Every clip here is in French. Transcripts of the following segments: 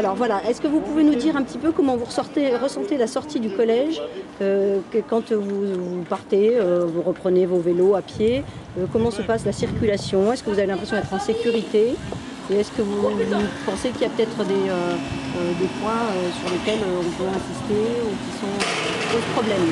Alors voilà, est-ce que vous pouvez nous dire un petit peu comment vous ressentez la sortie du collège, quand vous partez, vous reprenez vos vélos à pied, comment se passe la circulation? Est-ce que vous avez l'impression d'être en sécurité? Et est-ce que vous pensez qu'il y a peut-être des points sur lesquels on peut insister ou qui posent problème?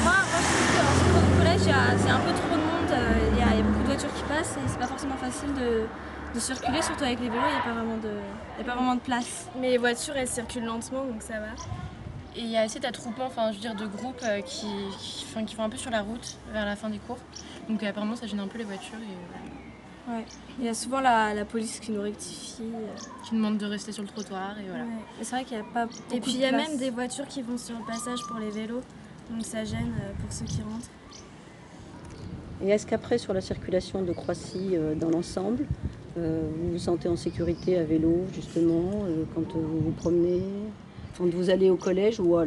Moi, je trouve qu'en sortant du collège, c'est un peu trop de monde. Il y a beaucoup de voitures qui passent et c'est pas forcément facile de circuler, surtout avec les vélos, il n'y a pas vraiment de place. Mais les voitures, elles circulent lentement, donc ça va. Et il y a assez d'attroupements, enfin, je veux dire, de groupes qui vont un peu sur la route vers la fin des cours. Donc apparemment, ça gêne un peu les voitures. Et, ouais. Il y a souvent la police qui nous rectifie. Qui demande de rester sur le trottoir, et voilà. Ouais. C'est vrai qu'il n'y a pas beaucoup de place. Et puis il y a même des voitures qui vont sur le passage pour les vélos, donc ça gêne pour ceux qui rentrent. Et est-ce qu'après, sur la circulation de Croissy dans l'ensemble, vous vous sentez en sécurité à vélo, justement, quand vous vous promenez, quand vous allez au collège ou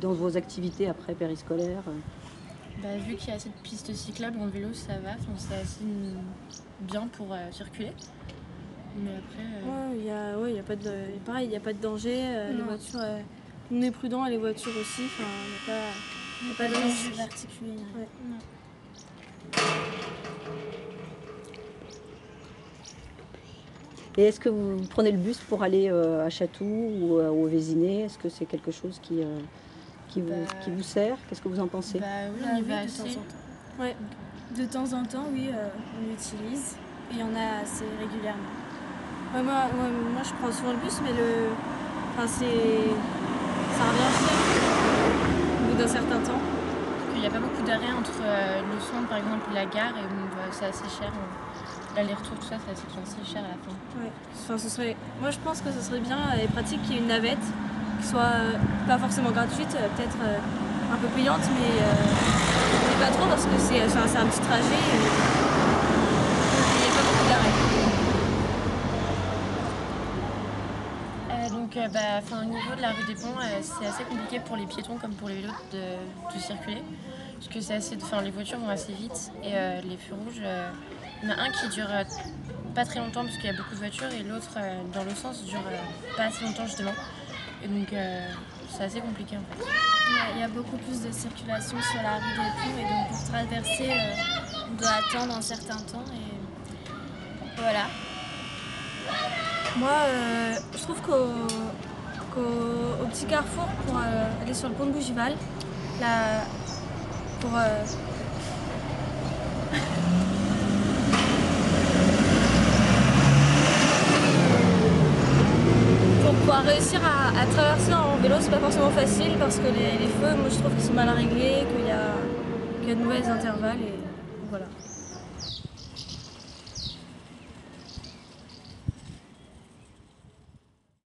dans vos activités après périscolaires? Vu qu'il y a assez de pistes cyclables en vélo, ça va, enfin, c'est assez bien pour circuler. Mais après... il y a pas de, pareil, il n'y a pas de danger, les voitures, on est prudent et les voitures aussi, enfin, il n'y a pas de danger particulier. Ouais. Non. Et est-ce que vous prenez le bus pour aller à Chatou ou au Vésiné? Est-ce que c'est quelque chose qui vous sert? Qu'est-ce que vous en pensez? Oui, on y va assez. De temps en temps. Ouais. De temps en temps, oui, on l'utilise et il y en a assez régulièrement. Ouais, moi, je prends souvent le bus, mais ça revient cher au bout d'un certain temps. Il n'y a pas beaucoup d'arrêts entre le centre, par exemple, et la gare, et c'est assez cher. L'aller-retour, tout ça, c'est assez cher à la fin. Ouais. Enfin, moi, je pense que ce serait bien et pratique qu'il y ait une navette qui soit pas forcément gratuite, peut-être un peu payante, mais pas trop parce que c'est un petit trajet et il n'y a pas beaucoup d'arrêts. Au niveau de la rue des Ponts, c'est assez compliqué pour les piétons comme pour les vélos de circuler. Parce que les voitures vont assez vite et les feux rouges, il y en a un qui dure pas très longtemps parce qu'il y a beaucoup de voitures et l'autre dans l'autre sens dure pas assez longtemps justement. Et donc c'est assez compliqué en fait. Il y a beaucoup plus de circulation sur la rue des Ponts et donc pour traverser, on doit attendre un certain temps et voilà. Moi, je trouve qu'au petit carrefour, pour aller sur le pont de Bougival, pour pouvoir réussir à traverser en vélo, c'est pas forcément facile parce que les feux, moi je trouve qu'ils sont mal réglés, qu'il y a de mauvais intervalles et voilà.